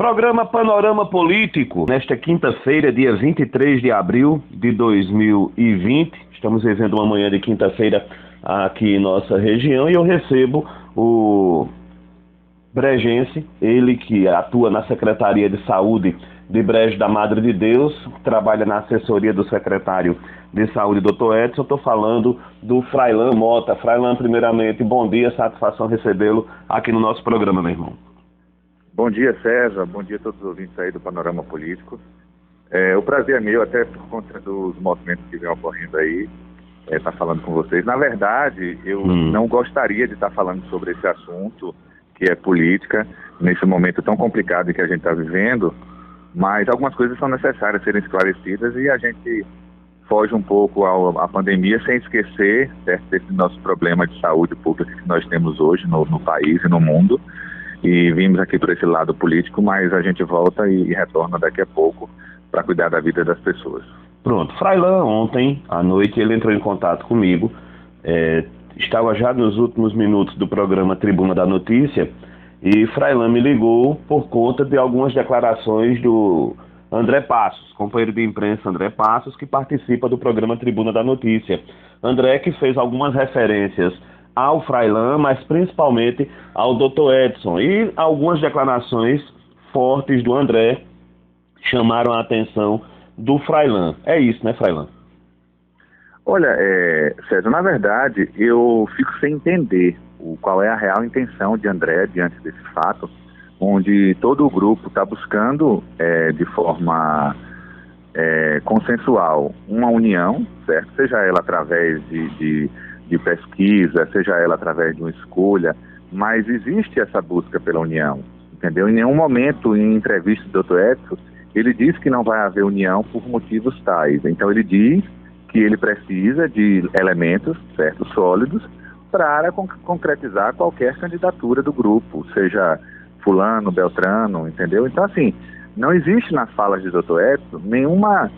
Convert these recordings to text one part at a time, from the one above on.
Programa Panorama Político, nesta quinta-feira, dia 23 de abril de 2020. Estamos vivendo uma manhã de quinta-feira aqui em nossa região e eu recebo o brejense, ele que atua na Secretaria de Saúde de Brejo da Madre de Deus, trabalha na assessoria do secretário de Saúde, Dr. Edson. Estou falando do Frailan Mota. Frailan, primeiramente, bom dia, satisfação recebê-lo aqui no nosso programa, meu irmão. Bom dia, César. Bom dia a todos os ouvintes aí do Panorama Político. O prazer é meu, até por conta dos movimentos que vem ocorrendo aí, estar falando com vocês. Na verdade, eu não gostaria de estar falando sobre esse assunto, que é política, nesse momento tão complicado que a gente está vivendo, mas algumas coisas são necessárias serem esclarecidas e a gente foge um pouco à pandemia sem esquecer, certo, desse nosso problema de saúde pública que nós temos hoje no país e no mundo. E vimos aqui por esse lado político, mas a gente volta e retorna daqui a pouco para cuidar da vida das pessoas. Pronto. Frailan, ontem à noite, ele entrou em contato comigo, estava já nos últimos minutos do programa Tribuna da Notícia, e Frailan me ligou por conta de algumas declarações do André Passos, companheiro de imprensa André Passos, que participa do programa Tribuna da Notícia. André que fez algumas referências ao Frailan, mas principalmente ao Dr. Edson, e algumas declarações fortes do André chamaram a atenção do Frailan. É isso, né, Frailan? Olha, César, na verdade, eu fico sem entender qual é a real intenção de André diante desse fato, onde todo o grupo está buscando, de forma consensual, uma união, certo? Seja ela através de pesquisa, seja ela através de uma escolha, mas existe essa busca pela união, entendeu? Em nenhum momento, em entrevista do Dr. Edson, ele diz que não vai haver união por motivos tais. Então ele diz que ele precisa de elementos, certo, sólidos, para concretizar qualquer candidatura do grupo, seja fulano, beltrano, entendeu? Então, assim, não existe nas falas de Dr. Edson nenhuma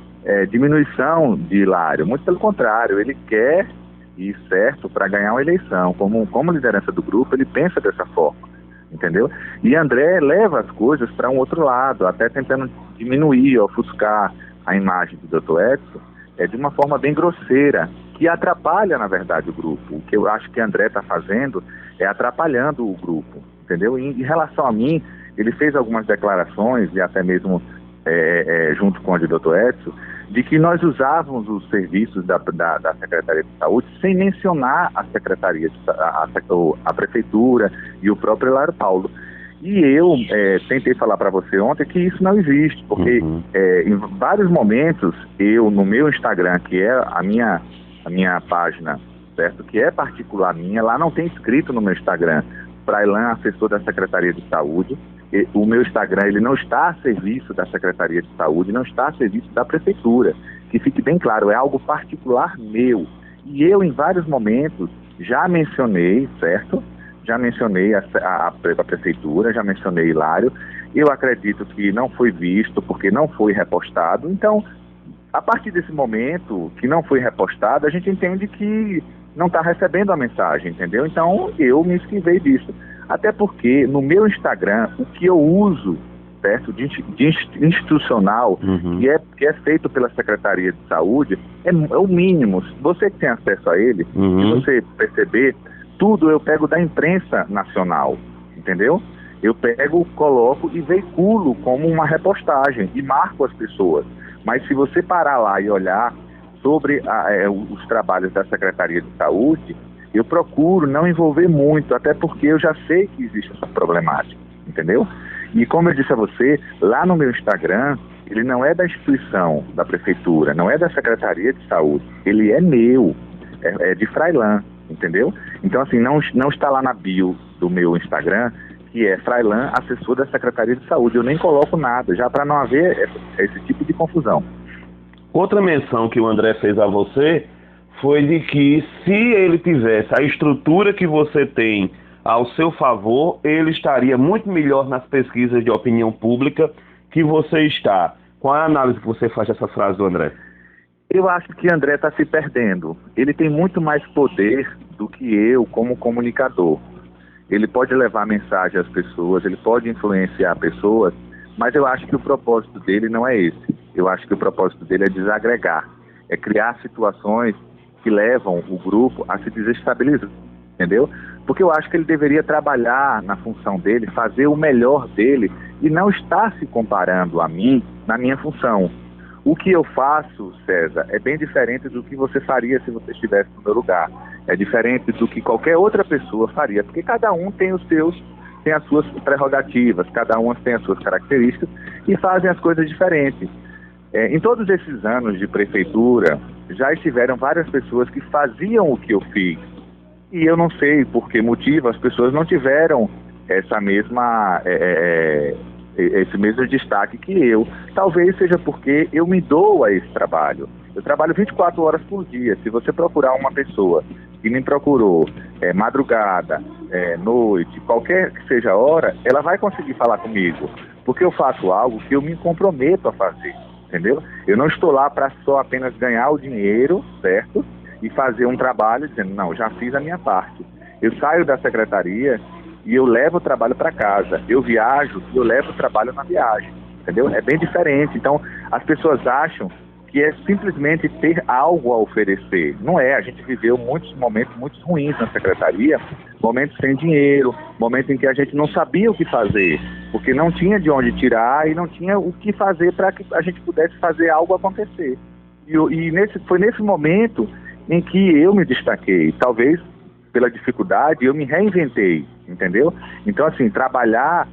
diminuição de Hilário, muito pelo contrário, ele quer ir certo para ganhar uma eleição. Como liderança do grupo, ele pensa dessa forma, entendeu? E André leva as coisas para um outro lado, até tentando diminuir, ofuscar a imagem do Dr. Edson, de uma forma bem grosseira, que atrapalha, na verdade, o grupo. O que eu acho que André está fazendo é atrapalhando o grupo, entendeu? Em relação a mim, ele fez algumas declarações, e até mesmo junto com a de Dr. Edson, de que nós usávamos os serviços da Secretaria de Saúde sem mencionar a Secretaria, a Prefeitura e o próprio Hilário Paulo. E eu tentei falar para você ontem que isso não existe, porque em vários momentos eu, no meu Instagram, que é a minha página, certo, que é particular minha, lá não tem escrito no meu Instagram, Frailan, assessor da Secretaria de Saúde. O meu Instagram, ele não está a serviço da Secretaria de Saúde, não está a serviço da Prefeitura. Que fique bem claro, é algo particular meu. E eu, em vários momentos, já mencionei, certo? Já mencionei a Prefeitura, já mencionei Hilário. Eu acredito que não foi visto, porque não foi repostado. Então, a partir desse momento que não foi repostado, a gente entende que não está recebendo a mensagem, entendeu? Então, eu me esquivei disso. Até porque no meu Instagram, o que eu uso, certo, de institucional, que é feito pela Secretaria de Saúde, é o mínimo. Você que tem acesso a ele, se você perceber, tudo eu pego da imprensa nacional, entendeu? Eu pego, coloco e veiculo como uma repostagem e marco as pessoas. Mas se você parar lá e olhar sobre os trabalhos da Secretaria de Saúde, eu procuro não envolver muito, até porque eu já sei que existe essa problemática, entendeu? E como eu disse a você, lá no meu Instagram, ele não é da instituição da Prefeitura, não é da Secretaria de Saúde, ele é meu, é de Frailan, entendeu? Então, assim, não está lá na bio do meu Instagram, que é Frailan, assessor da Secretaria de Saúde. Eu nem coloco nada, já para não haver esse tipo de confusão. Outra menção que o André fez a você foi de que se ele tivesse a estrutura que você tem ao seu favor, ele estaria muito melhor nas pesquisas de opinião pública que você está. Qual é a análise que você faz dessa frase do André? Eu acho que André está se perdendo. Ele tem muito mais poder do que eu como comunicador. Ele pode levar mensagem às pessoas, ele pode influenciar pessoas, mas eu acho que o propósito dele não é esse. Eu acho que o propósito dele é desagregar, é criar situações que levam o grupo a se desestabilizar, entendeu? Porque eu acho que ele deveria trabalhar na função dele, fazer o melhor dele e não estar se comparando a mim na minha função. O que eu faço, César, é bem diferente do que você faria se você estivesse no meu lugar. É diferente do que qualquer outra pessoa faria, porque cada um tem tem as suas prerrogativas, cada um tem as suas características e fazem as coisas diferentes. Em todos esses anos de prefeitura, já estiveram várias pessoas que faziam o que eu fiz. E eu não sei por que motivo as pessoas não tiveram esse mesmo destaque que eu. Talvez seja porque eu me dou a esse trabalho. Eu trabalho 24 horas por dia. Se você procurar uma pessoa que me procurou madrugada, noite, qualquer que seja a hora, ela vai conseguir falar comigo. Porque eu faço algo que eu me comprometo a fazer, entendeu? Eu não estou lá para só apenas ganhar o dinheiro, certo? E fazer um trabalho dizendo, não, já fiz a minha parte. Eu saio da secretaria e eu levo o trabalho para casa. Eu viajo e eu levo o trabalho na viagem, entendeu? É bem diferente. Então, as pessoas acham que é simplesmente ter algo a oferecer. Não é, a gente viveu muitos momentos muito ruins na secretaria, momentos sem dinheiro, momentos em que a gente não sabia o que fazer, porque não tinha de onde tirar e não tinha o que fazer para que a gente pudesse fazer algo acontecer. Foi nesse momento em que eu me destaquei, talvez pela dificuldade, eu me reinventei, entendeu? Então, assim, trabalhar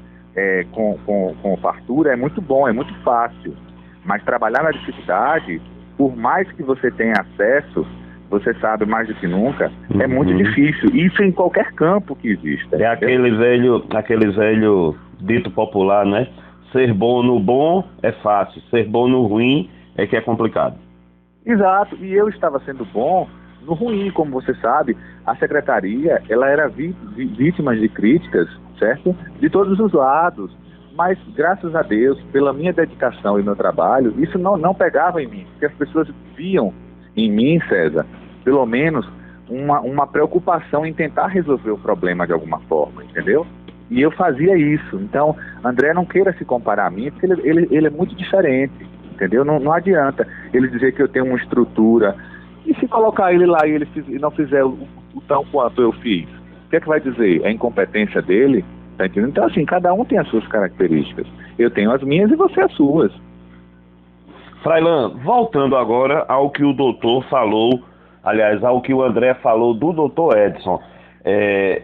com fartura é muito bom, é muito fácil, mas trabalhar na dificuldade, por mais que você tenha acesso, você sabe mais do que nunca, é muito difícil. Isso em qualquer campo que exista. É aquele velho dito popular, né? Ser bom no bom é fácil, ser bom no ruim é que é complicado. Exato, e eu estava sendo bom no ruim, como você sabe. A secretaria, ela era vítima de críticas, certo? De todos os lados, mas graças a Deus, pela minha dedicação e meu trabalho, isso não pegava em mim, porque as pessoas viam em mim, César, pelo menos uma preocupação em tentar resolver o problema de alguma forma, entendeu? E eu fazia isso. Então, André, não queira se comparar a mim, porque ele é muito diferente, entendeu? Não adianta ele dizer que eu tenho uma estrutura, e se colocar ele lá e ele não fizer o tão quanto eu fiz, o que é que vai dizer? É a incompetência dele? Tá entendendo? Então, assim, cada um tem as suas características. Eu tenho as minhas e você as suas. Frailan, voltando agora ao que o doutor falou, aliás, ao que o André falou do doutor Edson.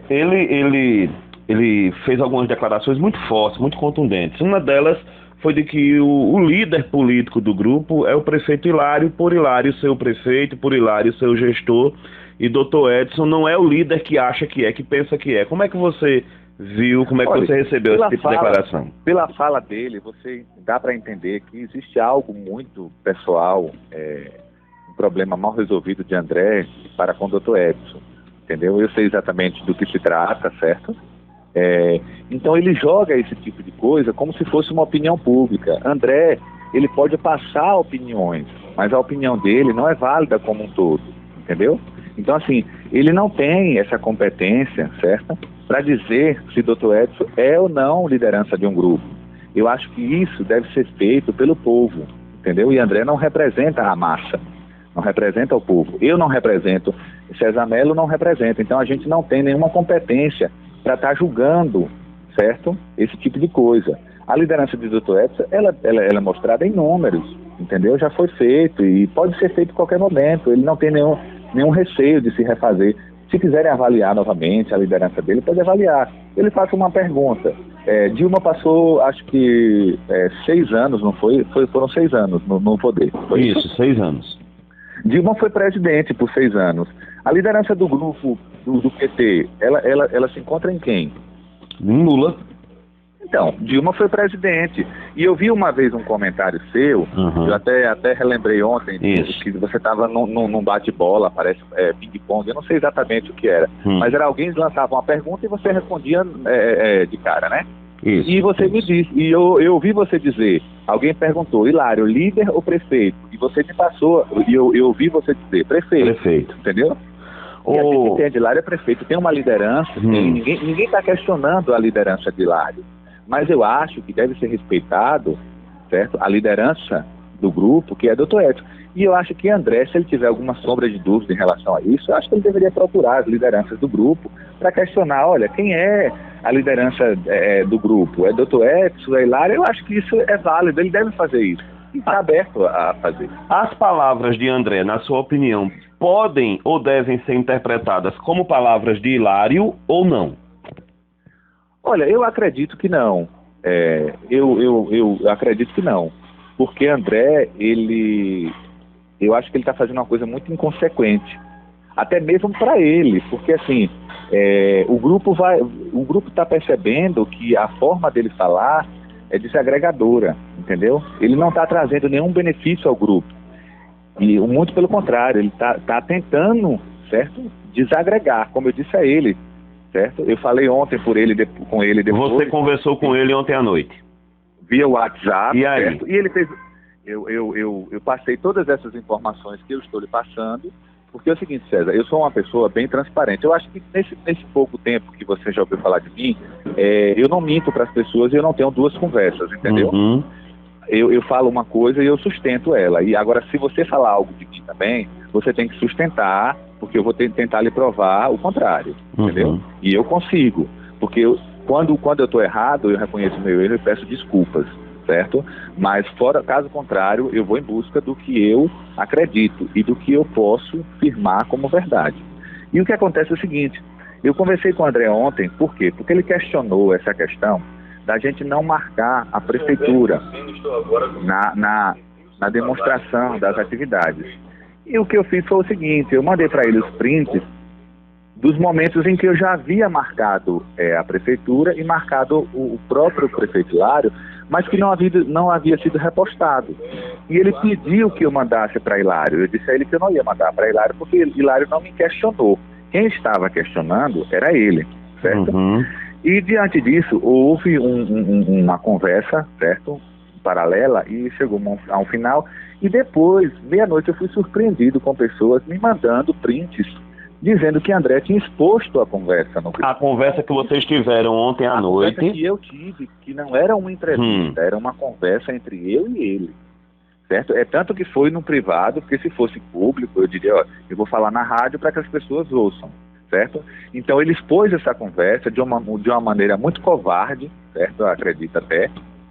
Ele fez algumas declarações muito fortes, muito contundentes. Uma delas foi de que o líder político do grupo é o prefeito Hilário, por Hilário ser o prefeito, por Hilário ser o gestor, e doutor Edson não é o líder que acha que é, que pensa que é. Como é que você viu, como é que você recebeu esse tipo de declaração? Pela fala dele, você dá para entender que existe algo muito pessoal, um problema mal resolvido de André para com o doutor Edson, entendeu? Eu sei exatamente do que se trata, certo? Então ele joga esse tipo de coisa como se fosse uma opinião pública. André, ele pode passar opiniões, mas a opinião dele não é válida como um todo, entendeu? Então, assim, ele não tem essa competência, certo? Para dizer se Dr. Edson é ou não liderança de um grupo. Eu acho que isso deve ser feito pelo povo, entendeu? E André não representa a massa, não representa o povo. Eu não represento, César Melo não representa. Então a gente não tem nenhuma competência para estar julgando, certo? Esse tipo de coisa. A liderança de Dr. Edson, ela é mostrada em números, entendeu? Já foi feito e pode ser feito em qualquer momento. Ele não tem nenhum receio de se refazer. Se quiserem avaliar novamente a liderança dele, pode avaliar. Ele faz uma pergunta. Dilma passou, acho que 6 anos, não foi? Foram 6 anos no poder. Foi isso, 6 anos. Dilma foi presidente por 6 anos. A liderança do grupo do PT, ela se encontra em quem? Em Lula. Então, Dilma foi presidente. E eu vi uma vez um comentário seu, eu até relembrei ontem, que você estava num bate-bola, parece ping-pong, eu não sei exatamente o que era, mas era alguém que lançava uma pergunta e você respondia de cara, né? Isso. E você me disse, e eu ouvi você dizer, alguém perguntou, Hilário, líder ou prefeito? E você me passou, e eu ouvi você dizer, prefeito. Entendeu? E a gente entende, Hilário é prefeito, tem uma liderança, ninguém está questionando a liderança de Hilário. Mas eu acho que deve ser respeitado, certo, a liderança do grupo, que é o Dr. Edson. E eu acho que André, se ele tiver alguma sombra de dúvida em relação a isso, eu acho que ele deveria procurar as lideranças do grupo para questionar, olha, quem é a liderança do grupo? É Dr. Edson, é Hilário? Eu acho que isso é válido, ele deve fazer isso. E está aberto a fazer. As palavras de André, na sua opinião, podem ou devem ser interpretadas como palavras de Hilário ou não? Olha, eu acredito que não. Eu acredito que não. Porque André, eu acho que ele está fazendo uma coisa muito inconsequente. Até mesmo para ele. Porque, assim, o grupo está percebendo que a forma dele falar é desagregadora, entendeu? Ele não está trazendo nenhum benefício ao grupo. E muito pelo contrário, ele está tentando, certo, desagregar, como eu disse a ele, certo? Eu falei ontem com ele depois. Você conversou com ele ontem à noite? Via WhatsApp, e aí? Certo? E ele fez... Eu passei todas essas informações que eu estou lhe passando, porque é o seguinte, César, eu sou uma pessoa bem transparente. Eu acho que nesse pouco tempo que você já ouviu falar de mim, eu não minto para as pessoas e eu não tenho duas conversas, entendeu? Uhum. Eu falo uma coisa e eu sustento ela. E agora, se você falar algo de mim também, você tem que sustentar, porque eu vou tentar lhe provar o contrário, entendeu? E eu consigo, porque quando eu estou errado, eu reconheço meu erro e peço desculpas, certo? Mas, caso contrário, eu vou em busca do que eu acredito e do que eu posso firmar como verdade. E o que acontece é o seguinte, eu conversei com o André ontem, por quê? Porque ele questionou essa questão da gente não marcar a prefeitura na demonstração das atividades. E o que eu fiz foi o seguinte, eu mandei para ele os prints dos momentos em que eu já havia marcado a prefeitura e marcado o próprio prefeito Hilário, mas que não havia sido repostado. E ele pediu que eu mandasse para Hilário. Eu disse a ele que eu não ia mandar para Hilário, porque Hilário não me questionou. Quem estava questionando era ele, certo? Uhum. E diante disso, houve uma conversa, certo? Paralela, e chegou a um final. E depois, meia-noite, eu fui surpreendido com pessoas me mandando prints dizendo que André tinha exposto a conversa no grupo. A conversa que vocês tiveram ontem à noite. A conversa que eu tive, que não era uma entrevista, era uma conversa entre eu e ele, certo? É tanto que foi no privado, porque se fosse público, eu diria, ó, eu vou falar na rádio para que as pessoas ouçam, certo? Então ele expôs essa conversa de uma maneira muito covarde, certo? Eu acredito até,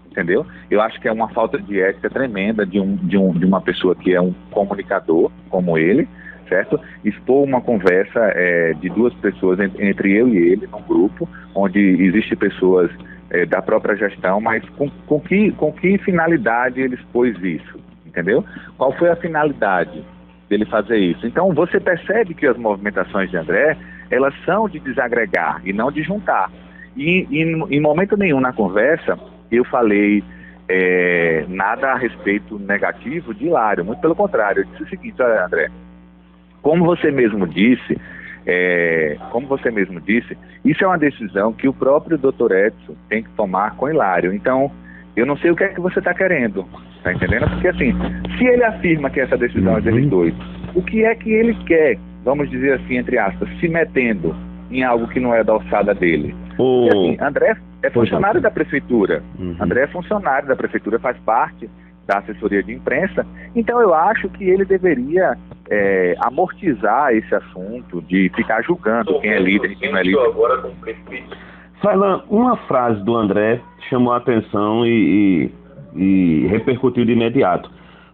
entendeu? Eu acho que é uma falta de ética tremenda de uma pessoa que é um comunicador como ele, certo? Expor uma conversa de duas pessoas entre eu e ele, num grupo, onde existem pessoas da própria gestão, mas com que finalidade ele expôs isso, entendeu? Qual foi a finalidade dele fazer isso? Então, você percebe que as movimentações de André, elas são de desagregar e não de juntar. E em momento nenhum na conversa, eu falei nada a respeito negativo de Hilário, muito pelo contrário. Eu disse o seguinte, olha, André, como você mesmo disse, isso é uma decisão que o próprio Dr. Edson tem que tomar com Hilário. Então, eu não sei o que é que você está querendo, tá entendendo? Porque assim, se ele afirma que essa decisão é deles dois, o que é que ele quer, vamos dizer assim, entre aspas, se metendo em algo que não é da alçada dele? Porque, assim, André é funcionário da prefeitura, André é funcionário da prefeitura, faz parte da assessoria de imprensa, então eu acho que ele deveria amortizar esse assunto de ficar julgando quem é líder e quem não é líder. Fala, uma frase do André chamou a atenção e repercutiu de imediato.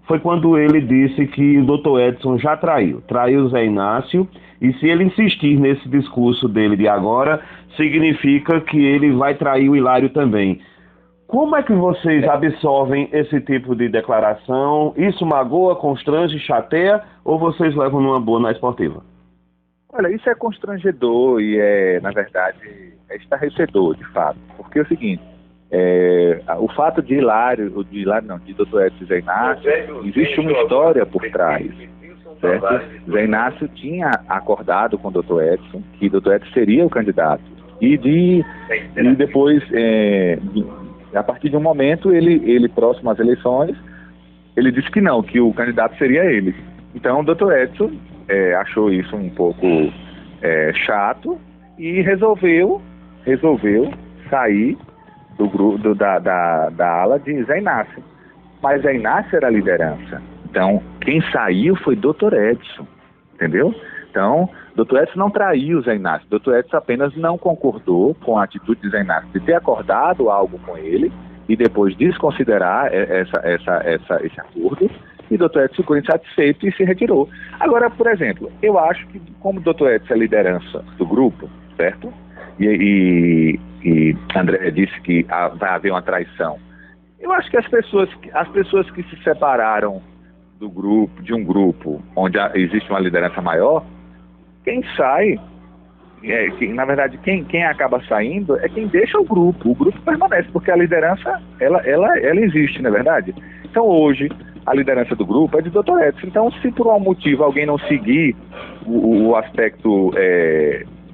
Foi quando ele disse que o Dr. Edson já traiu o Zé Inácio, e se ele insistir nesse discurso dele de agora, significa que ele vai trair o Hilário também. Como é que vocês absorvem esse tipo de declaração? Isso magoa, constrange, chateia, ou vocês levam numa boa na esportiva? Olha, isso é constrangedor e na verdade, estarrecedor, de fato. Porque é o seguinte, o fato de Dr. Edson e Zé Inácio, existe uma história por trás, certo? Zé Inácio tinha acordado com o Dr. Edson, que o Dr. Edson seria o candidato. E depois, a partir de um momento, ele próximo às eleições, ele disse que não, que o candidato seria ele. Então o Dr. Edson achou isso um pouco chato e resolveu sair do grupo da ala de Zé Inácio. Mas Zé Inácio era a liderança. Então, quem saiu foi Dr. Edson, entendeu? Então, Dr. Edson não traiu Zé Inácio. Dr. Edson apenas não concordou com a atitude de Zé Inácio de ter acordado algo com ele e depois desconsiderar esse acordo. E Dr. Edson ficou insatisfeito e se retirou. Agora, por exemplo, eu acho que como Dr. Edson é a liderança do grupo, certo? E André disse que vai haver uma traição. Eu acho que as pessoas que se separaram do grupo, de um grupo onde existe uma liderança maior, quem sai, na verdade, quem acaba saindo é quem deixa o grupo permanece, porque a liderança, ela existe, não é verdade? Então hoje, a liderança do grupo é de Dr. Edson. Então, se por algum motivo alguém não seguir o aspecto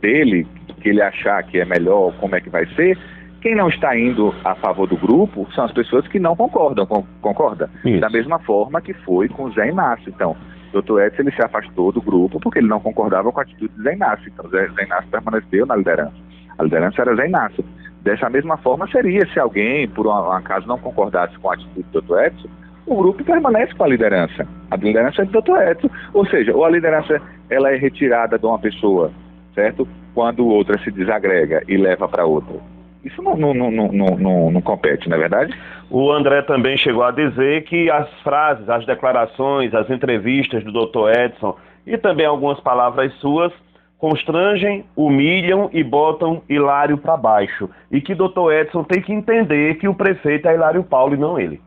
dele, que ele achar que é melhor, como é que vai ser, quem não está indo a favor do grupo são as pessoas que não concordam, concorda? Isso. Da mesma forma que foi com o Zé Inácio. Então, Dr. Edson ele se afastou do grupo porque ele não concordava com a atitude de Zé Inácio. Então, Zé Inácio permaneceu na liderança. A liderança era Zé Inácio. Dessa mesma forma seria se alguém, por um acaso, não concordasse com a atitude do Dr. Edson, o grupo permanece com a liderança. A liderança é do Dr. Edson. Ou seja, ou a liderança ela é retirada de uma pessoa, certo? Quando outra se desagrega e leva para outra. Isso não compete, não é verdade? O André também chegou a dizer que as frases, as declarações, as entrevistas do Dr. Edson e também algumas palavras suas constrangem, humilham e botam Hilário para baixo. E que Dr. Edson tem que entender que o prefeito é Hilário Paulo e não ele.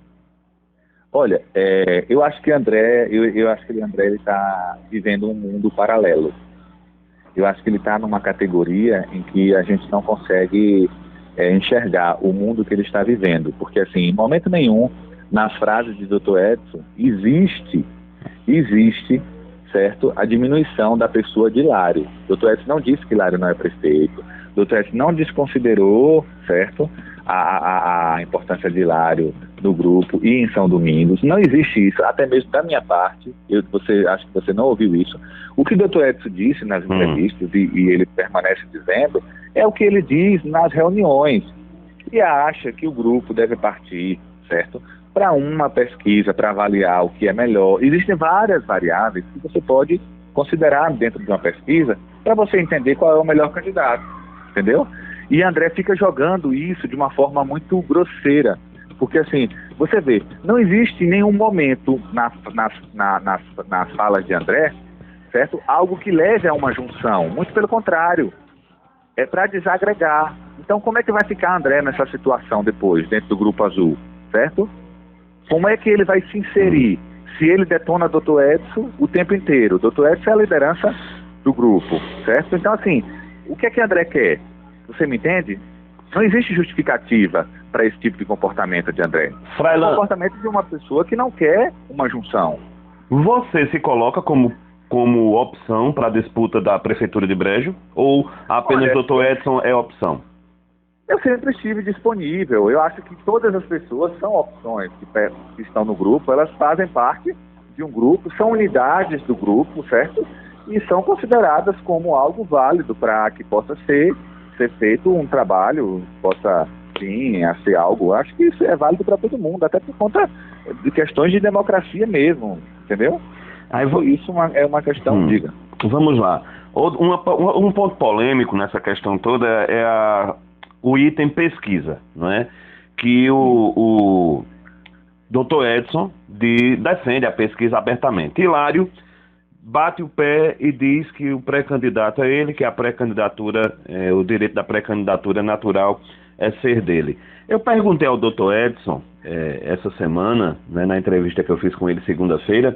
Olha, eu acho que André ele está vivendo um mundo paralelo. Eu acho que ele está numa categoria em que a gente não consegue enxergar o mundo que ele está vivendo. Porque, assim, em momento nenhum, nas frases de Dr. Edson, existe, certo, a diminuição da pessoa de Hilário. Dr. Edson não disse que Hilário não é prefeito. Dr. Edson não desconsiderou, certo, a importância de Hilário no grupo e em São Domingos. Não existe isso, até mesmo da minha parte. Acho que você não ouviu isso. O que o Dr. Edson disse nas entrevistas, e ele permanece dizendo, é o que ele diz nas reuniões. E acha que o grupo deve partir, certo, para uma pesquisa, para avaliar o que é melhor. Existem várias variáveis que você pode considerar dentro de uma pesquisa para você entender qual é o melhor candidato, entendeu? E André fica jogando isso de uma forma muito grosseira, porque assim, você vê, não existe em nenhum momento nas falas de André, certo, algo que leve a uma junção, muito pelo contrário, é para desagregar. Então como é que vai ficar André nessa situação depois, dentro do Grupo Azul, certo? Como é que ele vai se inserir se ele detona Dr. Edson o tempo inteiro? Dr. Edson é a liderança do grupo, certo? Então assim, o que é que André quer? Você me entende? Não existe justificativa para esse tipo de comportamento de André. É o comportamento de uma pessoa que não quer uma junção. Você se coloca como opção para a disputa da Prefeitura de Brejo? Ou apenas Dr. Edson é opção? Eu sempre estive disponível. Eu acho que todas as pessoas são opções que estão no grupo. Elas fazem parte de um grupo, são unidades do grupo, certo? E são consideradas como algo válido para que possa ser feito um trabalho, possa sim ser algo. Acho que isso é válido para todo mundo, até por conta de questões de democracia mesmo, entendeu? Isso é uma questão, diga. Vamos lá. Um ponto polêmico nessa questão toda é o item pesquisa, não é? Que o Dr. Edson defende a pesquisa abertamente. Hilário bate o pé e diz que o pré-candidato é ele, que a pré-candidatura, o direito da pré-candidatura natural é ser dele. Eu perguntei ao Dr. Edson essa semana, né, na entrevista que eu fiz com ele segunda-feira,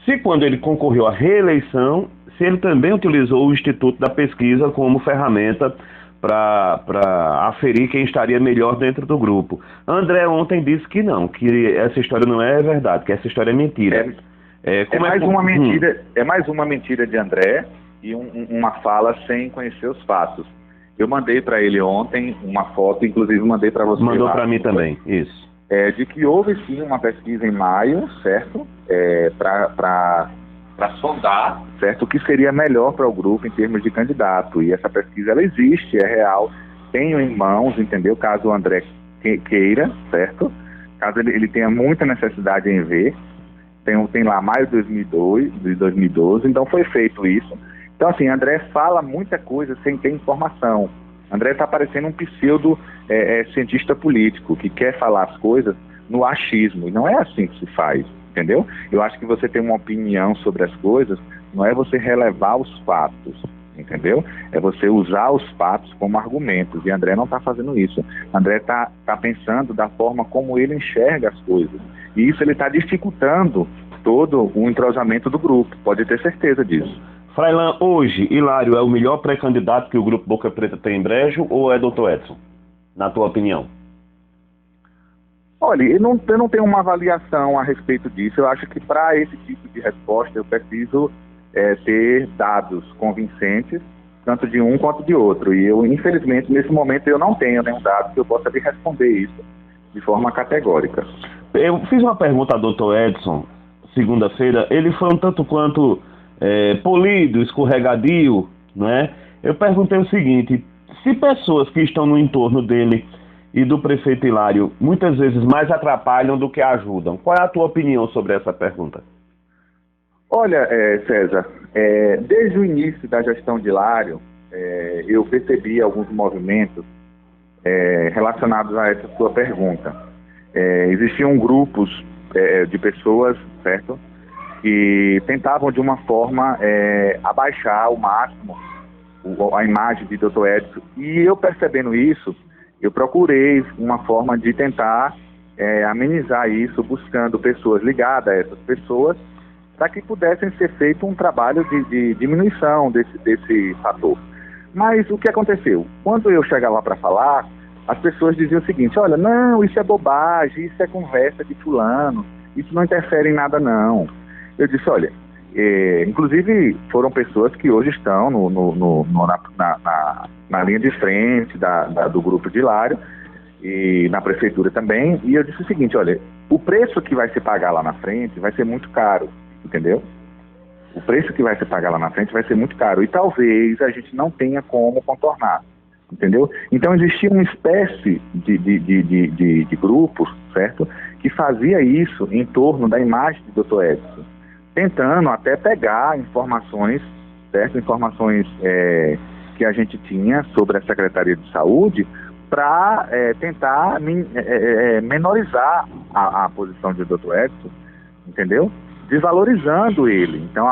se quando ele concorreu à reeleição, se ele também utilizou o Instituto da Pesquisa como ferramenta para aferir quem estaria melhor dentro do grupo. André ontem disse que não, que essa história não é verdade, que essa história é mentira. É mais uma mentira de André e uma fala sem conhecer os fatos. Eu mandei para ele ontem uma foto, inclusive mandei para você. Mandou para mim também, isso. De que houve sim uma pesquisa em maio, certo? Para sondar, certo? O que seria melhor para o grupo em termos de candidato. E essa pesquisa ela existe, é real. Tenho em mãos, entendeu? Caso o André queira, certo? Caso ele tenha muita necessidade em ver, tem lá maio de 2012, então foi feito isso. Então, assim, André fala muita coisa sem ter informação. André está parecendo um pseudo cientista político, que quer falar as coisas no achismo, e não é assim que se faz, entendeu? Eu acho que você tem uma opinião sobre as coisas, não é você relevar os fatos, entendeu? É você usar os fatos como argumentos, e André não está fazendo isso. André está pensando da forma como ele enxerga as coisas, e isso ele está dificultando todo o entrosamento do grupo, pode ter certeza disso. Frailan, hoje, Hilário é o melhor pré-candidato que o Grupo Boca Preta tem em Brejo, ou é Dr. Edson, na tua opinião? Olha, eu não tenho uma avaliação a respeito disso. Eu acho que para esse tipo de resposta eu preciso ter dados convincentes, tanto de um quanto de outro. E eu, infelizmente, nesse momento eu não tenho nenhum dado que eu possa lhe responder isso de forma categórica. Eu fiz uma pergunta a Dr. Edson, segunda-feira. Ele foi um tanto quanto polido, escorregadio, né? Eu perguntei o seguinte: se pessoas que estão no entorno dele e do prefeito Hilário muitas vezes mais atrapalham do que ajudam, qual é a tua opinião sobre essa pergunta? Olha, César, desde o início da gestão de Hilário, eu percebi alguns movimentos relacionados a essa sua pergunta. Existiam grupos de pessoas, certo, que tentavam de uma forma abaixar ao máximo a imagem de Dr. Edson, e eu percebendo isso, eu procurei uma forma de tentar amenizar isso, buscando pessoas ligadas a essas pessoas, para que pudessem ser feito um trabalho de diminuição desse fator. Mas o que aconteceu? Quando eu chegava para falar, as pessoas diziam o seguinte: olha, não, isso é bobagem, isso é conversa de fulano, isso não interfere em nada não. Eu disse, olha, inclusive foram pessoas que hoje estão na linha de frente do grupo de Hilário e na prefeitura também, e eu disse o seguinte: olha, o preço que vai se pagar lá na frente vai ser muito caro, entendeu? O preço que vai se pagar lá na frente vai ser muito caro, e talvez a gente não tenha como contornar, entendeu? Então existia uma espécie de grupos, certo, que fazia isso em torno da imagem de Dr. Edson, tentando até pegar informações, certo? Informações que a gente tinha sobre a Secretaria de Saúde para tentar menorizar a posição de Dr. Edson, entendeu? Desvalorizando ele. Então,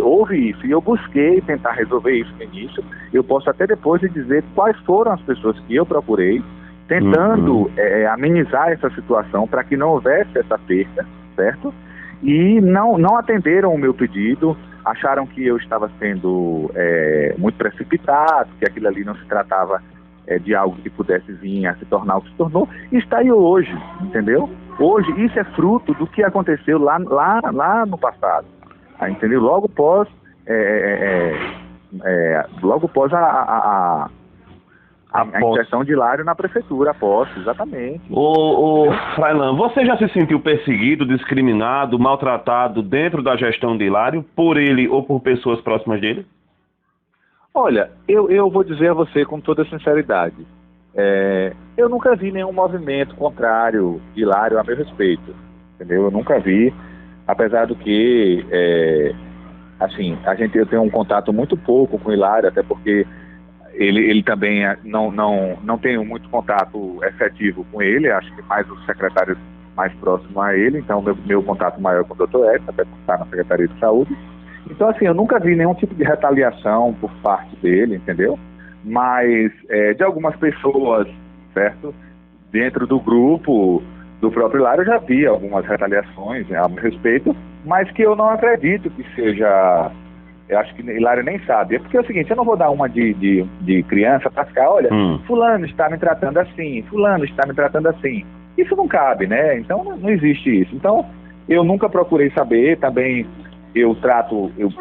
houve isso, e eu busquei tentar resolver isso no início. Eu posso até depois lhe dizer quais foram as pessoas que eu procurei, tentando amenizar essa situação para que não houvesse essa perda, certo? E não atenderam o meu pedido, acharam que eu estava sendo muito precipitado, que aquilo ali não se tratava de algo que pudesse vir a se tornar o que se tornou, e está aí hoje, entendeu? Hoje, isso é fruto do que aconteceu lá no passado, entendeu? Logo após a inserção de Hilário na prefeitura, exatamente. Frailan, você já se sentiu perseguido, discriminado, maltratado dentro da gestão de Hilário, por ele ou por pessoas próximas dele? Olha, eu vou dizer a você com toda sinceridade, eu nunca vi nenhum movimento contrário de Hilário a meu respeito, entendeu? Eu nunca vi, apesar do que, assim, eu tenho um contato muito pouco com Hilário, até porque ele também não tem muito contato efetivo com ele, acho que mais os secretários mais próximos a ele, então meu contato maior com o Dr. Edson, até por estar na Secretaria de Saúde. Então, assim, eu nunca vi nenhum tipo de retaliação por parte dele, entendeu? Mas de algumas pessoas, certo? Dentro do grupo do próprio Hilário, eu já vi algumas retaliações a meu respeito, mas que eu não acredito que seja... Eu acho que Hilário nem sabe. É porque é o seguinte, eu não vou dar uma de criança para ficar, olha, fulano está me tratando assim, fulano está me tratando assim. Isso não cabe, né? Então não existe isso. Então, eu nunca procurei saber, também eu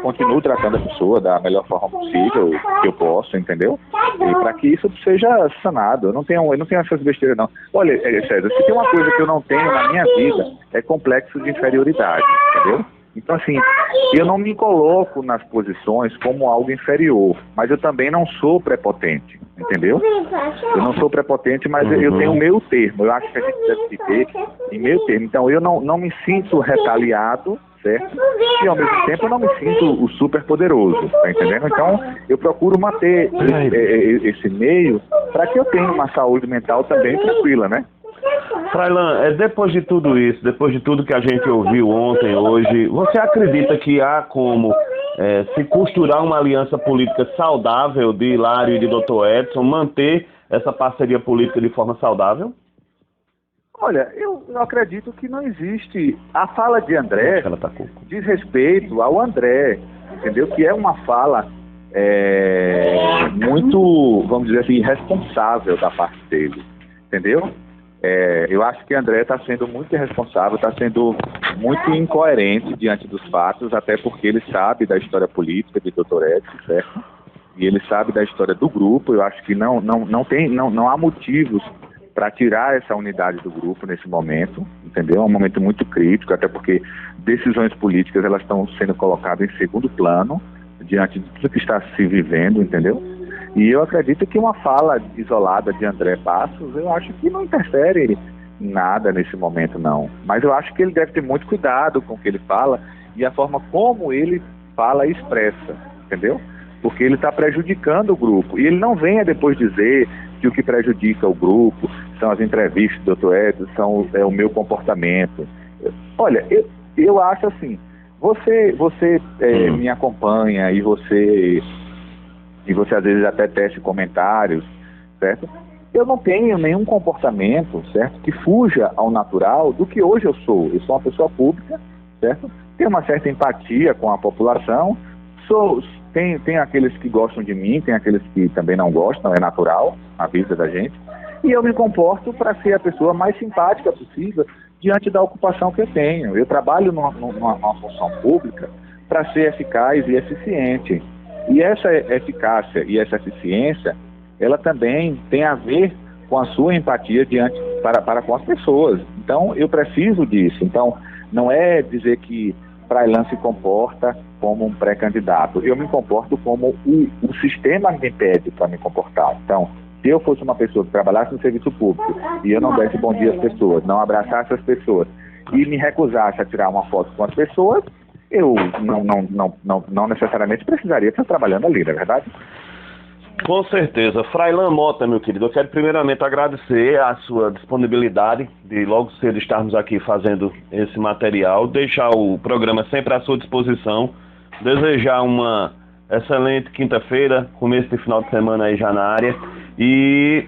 continuo tratando a pessoa da melhor forma possível que eu posso, entendeu? E para que isso seja sanado. Eu não tenho essas besteiras, não. Olha, César, se tem uma coisa que eu não tenho na minha vida, é complexo de inferioridade, entendeu? Então, assim, Eu não me coloco nas posições como algo inferior, mas eu também não sou prepotente, entendeu? Eu não sou prepotente, mas eu tenho o meu termo. Eu acho que a gente deve viver em meio termo. Então, eu não me sinto retaliado, certo? E, ao mesmo tempo, eu não me sinto o super poderoso, tá entendendo? Então, eu procuro manter esse meio para que eu tenha uma saúde mental também tranquila, né? Frailan, depois de tudo isso, depois de tudo que a gente ouviu ontem, hoje, você acredita que há como se costurar uma aliança política saudável de Hilário e de Dr. Edson, manter essa parceria política de forma saudável? Olha, eu acredito que não existe. A fala de André diz respeito ao André, entendeu? Que é uma fala muito, vamos dizer assim, irresponsável da parte dele, entendeu? Eu acho que André está sendo muito irresponsável, está sendo muito incoerente diante dos fatos, até porque ele sabe da história política de Dr. Edson, certo? E ele sabe da história do grupo. Eu acho que não há motivos para tirar essa unidade do grupo nesse momento, entendeu? É um momento muito crítico, até porque decisões políticas elas estão sendo colocadas em segundo plano diante de tudo que está se vivendo, entendeu? E eu acredito que uma fala isolada de André Passos, eu acho que não interfere em nada nesse momento, não. Mas eu acho que ele deve ter muito cuidado com o que ele fala e a forma como ele fala e expressa, entendeu? Porque ele está prejudicando o grupo. E ele não venha depois dizer que o que prejudica o grupo são as entrevistas do Dr. Edson, é o meu comportamento. Olha, eu acho assim, você me acompanha e você às vezes até teste comentários, certo? Eu não tenho nenhum comportamento, certo, que fuja ao natural do que hoje eu sou. Eu sou uma pessoa pública, certo? Tenho uma certa empatia com a população, tem aqueles que gostam de mim, tem aqueles que também não gostam, é natural a vida da gente. E eu me comporto para ser a pessoa mais simpática possível diante da ocupação que eu tenho. Eu trabalho numa função pública para ser eficaz e eficiente. E essa eficácia e essa eficiência, ela também tem a ver com a sua empatia para com as pessoas. Então, eu preciso disso. Então, não é dizer que Frailan se comporta como um pré-candidato. Eu me comporto como o sistema me pede para me comportar. Então, se eu fosse uma pessoa que trabalhasse no serviço público e eu não desse bom dia às pessoas, não abraçasse as pessoas e me recusasse a tirar uma foto com as pessoas, eu não necessariamente precisaria estar trabalhando ali, não é verdade? Com certeza. Frailan Mota, meu querido, eu quero primeiramente agradecer a sua disponibilidade de logo cedo estarmos aqui fazendo esse material, deixar o programa sempre à sua disposição, desejar uma excelente quinta-feira, começo de final de semana aí já na área e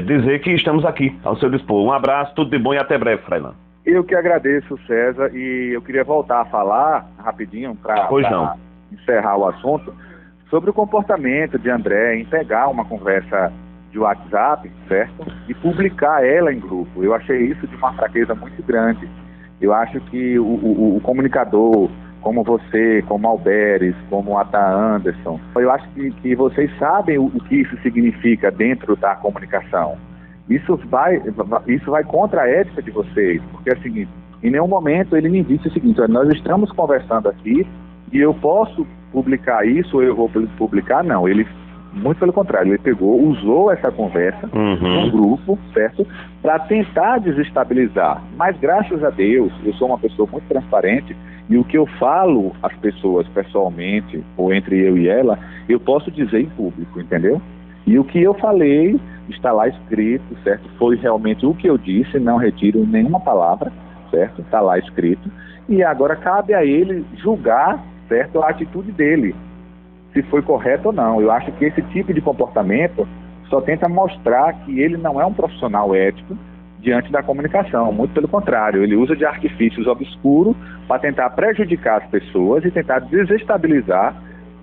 dizer que estamos aqui ao seu dispor. Um abraço, tudo de bom e até breve, Frailan. Eu que agradeço, César, e eu queria voltar a falar rapidinho para encerrar o assunto sobre o comportamento de André em pegar uma conversa de WhatsApp, certo? E publicar ela em grupo. Eu achei isso de uma fraqueza muito grande. Eu acho que o comunicador, como você, como Alberes, como Ata Anderson, eu acho que vocês sabem o que isso significa dentro da comunicação. Isso vai contra a ética de vocês, porque é o seguinte, em nenhum momento ele me disse o seguinte: nós estamos conversando aqui e eu posso publicar isso ou eu vou publicar. Não, ele, muito pelo contrário, ele usou essa conversa no grupo, certo, para tentar desestabilizar. Mas graças a Deus, eu sou uma pessoa muito transparente e o que eu falo às pessoas pessoalmente, ou entre eu e ela, eu posso dizer em público, entendeu? E o que eu falei está lá escrito, certo? Foi realmente o que eu disse, não retiro nenhuma palavra, certo? Está lá escrito. E agora cabe a ele julgar, certo, a atitude dele, se foi correto ou não. Eu acho que esse tipo de comportamento só tenta mostrar que ele não é um profissional ético diante da comunicação. Muito pelo contrário, ele usa de artifícios obscuros para tentar prejudicar as pessoas e tentar desestabilizar,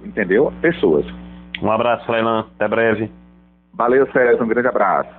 entendeu? Pessoas. Um abraço, Frailan. Até breve. Valeu, César. Um grande abraço.